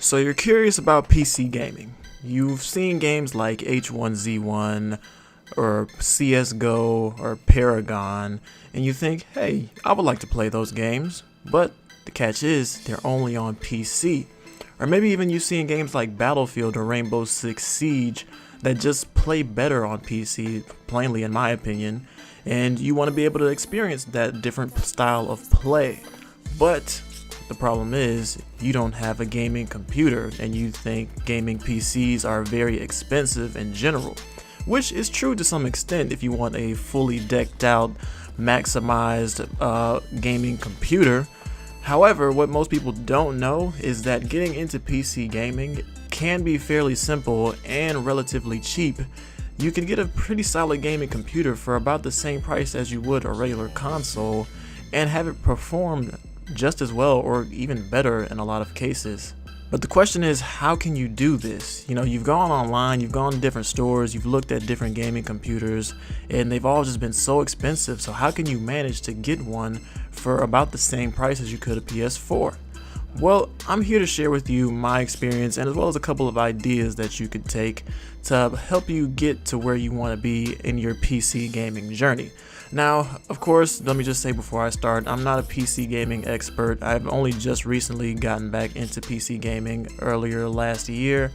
So you're curious about PC gaming. You've seen games like H1Z1 or CSGO or Paragon, and you think, hey, I would like to play those games, but the catch is they're only on PC. Or maybe even you've seen games like Battlefield or Rainbow Six Siege that just play better on PC, plainly in my opinion, and you want to be able to experience that different style of play. But the problem is you don't have a gaming computer and you think gaming PCs are very expensive in general, which is true to some extent if you want a fully decked out, maximized gaming computer. However, what most people don't know is that getting into PC gaming can be fairly simple and relatively cheap. You can get a pretty solid gaming computer for about the same price as you would a regular console and have it perform just as well or even better in a lot of cases. But the question is, how can you do this? You've gone online, you've gone to different stores, you've looked at different gaming computers, and they've all just been so expensive. So how can you manage to get one for about the same price as you could a PS4? Well, I'm here to share with you my experience and as well as a couple of ideas that you could take to help you get to where you want to be in your PC gaming journey. Now, of course, let me just say before I start, I'm not a PC gaming expert. I've only just recently gotten back into PC gaming earlier last year,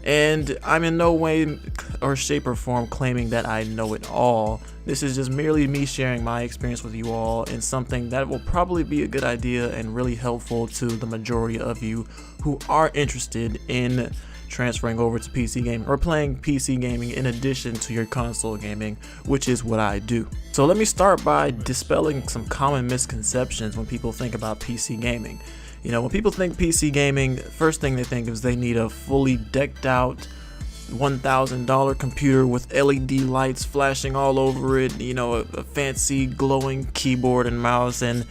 and I'm in no way or shape or form claiming that I know it all. This is just merely me sharing my experience with you all and something that will probably be a good idea and really helpful to the majority of you who are interested in transferring over to PC gaming or playing PC gaming in addition to your console gaming, which is what I do. So let me start by dispelling some common misconceptions when people think about PC gaming. When people think PC gaming, first thing they think is they need a fully decked out $1,000 computer with LED lights flashing all over it, a fancy glowing keyboard and mouse, and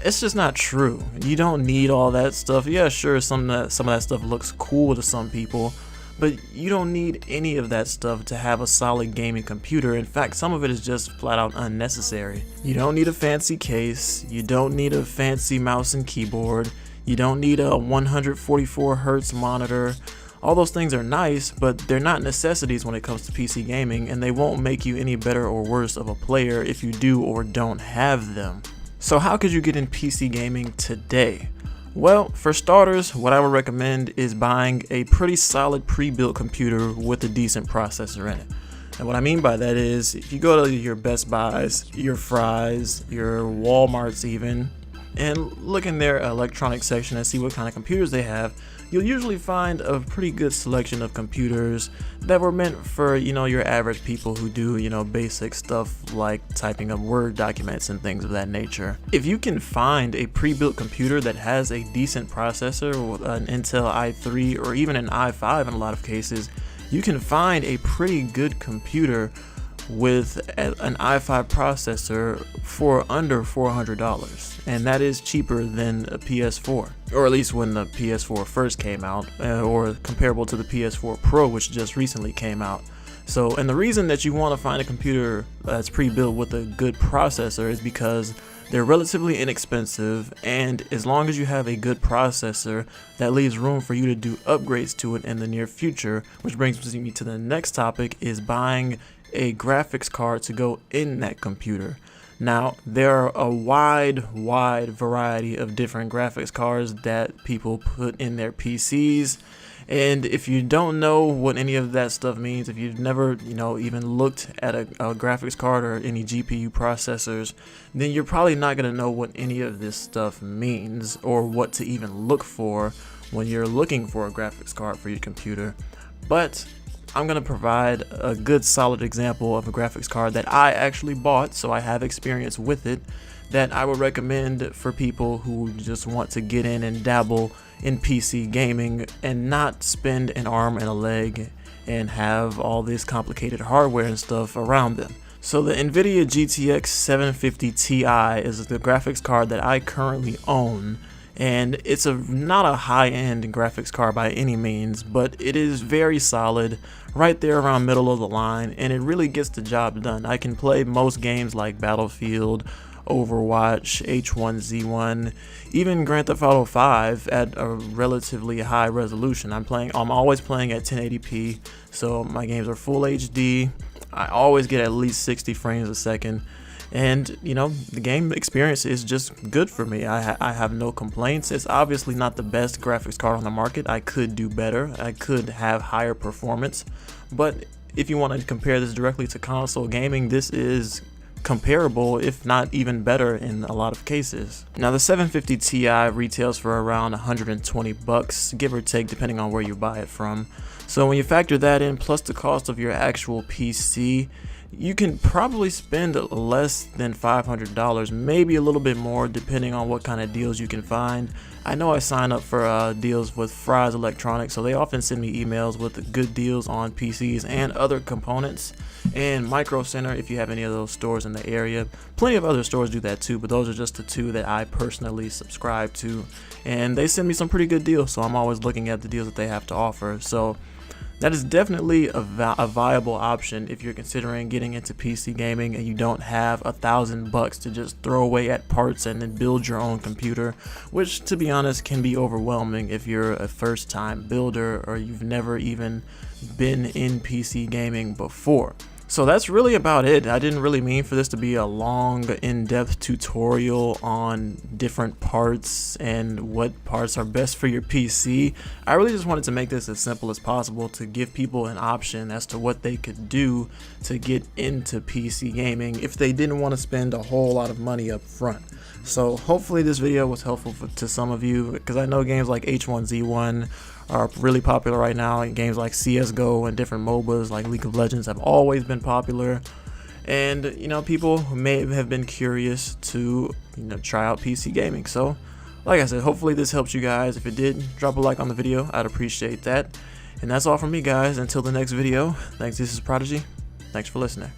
it's just not true. You don't need all that stuff. Yeah, sure, some of that stuff looks cool to some people, but you don't need any of that stuff to have a solid gaming computer. In fact, some of it is just flat out unnecessary. You don't need a fancy case, you don't need a fancy mouse and keyboard, you don't need a 144 Hz monitor. All those things are nice, but they're not necessities when it comes to PC gaming, and they won't make you any better or worse of a player if you do or don't have them. So how could you get in PC gaming today? Well, for starters, what I would recommend is buying a pretty solid pre-built computer with a decent processor in it. And what I mean by that is, if you go to your Best Buys, your Fry's, your Walmarts even, and look in their electronics section and see what kind of computers they have, you'll usually find a pretty good selection of computers that were meant for, your average people who do, basic stuff like typing up Word documents and things of that nature. If you can find a pre-built computer that has a decent processor, an Intel i3 or even an i5 in a lot of cases, you can find a pretty good computer with an i5 processor for under $400, and that is cheaper than a PS4, or at least when the PS4 first came out, or comparable to the PS4 Pro, which just recently came out. So, and the reason that you want to find a computer that's pre-built with a good processor is because they're relatively inexpensive, and as long as you have a good processor, that leaves room for you to do upgrades to it in the near future, which brings me to the next topic, is buying a graphics card to go in that computer. Now, there are a wide variety of different graphics cards that people put in their PCs, and if you don't know what any of that stuff means, if you've never, even looked at a graphics card or any GPU processors, then you're probably not going to know what any of this stuff means or what to even look for when you're looking for a graphics card for your computer. But I'm going to provide a good solid example of a graphics card that I actually bought, so I have experience with it, that I would recommend for people who just want to get in and dabble in PC gaming and not spend an arm and a leg and have all this complicated hardware and stuff around them. So the NVIDIA GTX 750 Ti is the graphics card that I currently own. And it's not a high-end graphics card by any means, but it is very solid, right there around middle of the line, and it really gets the job done. I can play most games like Battlefield Overwatch, H1Z1, even Grand Theft Auto 5 at a relatively high resolution. I'm always playing at 1080p, so my games are full HD. I always get at least 60 frames a second. And you know, the game experience is just good for me. I have no complaints. It's obviously not the best graphics card on the market. I could do better. I could have higher performance. But if you want to compare this directly to console gaming, this is comparable, if not even better in a lot of cases. Now the 750 Ti retails for around 120 bucks, give or take, depending on where you buy it from. So when you factor that in, plus the cost of your actual PC, you can probably spend less than $500, maybe a little bit more depending on what kind of deals you can find. I know I sign up for deals with Fry's Electronics, so they often send me emails with good deals on PCs and other components. And Micro Center, if you have any of those stores in the area. Plenty of other stores do that too, but those are just the two that I personally subscribe to. And they send me some pretty good deals, so I'm always looking at the deals that they have to offer. So that is definitely a viable option if you're considering getting into PC gaming and you don't have $1,000 to just throw away at parts and then build your own computer, which to be honest can be overwhelming if you're a first-time builder or you've never even been in PC gaming before. So that's really about it. I didn't really mean for this to be a long, in-depth tutorial on different parts and what parts are best for your PC. I really just wanted to make this as simple as possible to give people an option as to what they could do to get into PC gaming if they didn't want to spend a whole lot of money up front. So hopefully this video was helpful to some of you, because I know games like H1Z1 are really popular right now, and games like CSGO and different MOBAs like League of Legends have always been popular. And you know, people may have been curious to try out PC gaming. So like I said, hopefully this helps you guys. If it did, drop a like on the video, I'd appreciate that. And that's all from me, guys. Until the next video, thanks. This is Prodigy. Thanks for listening.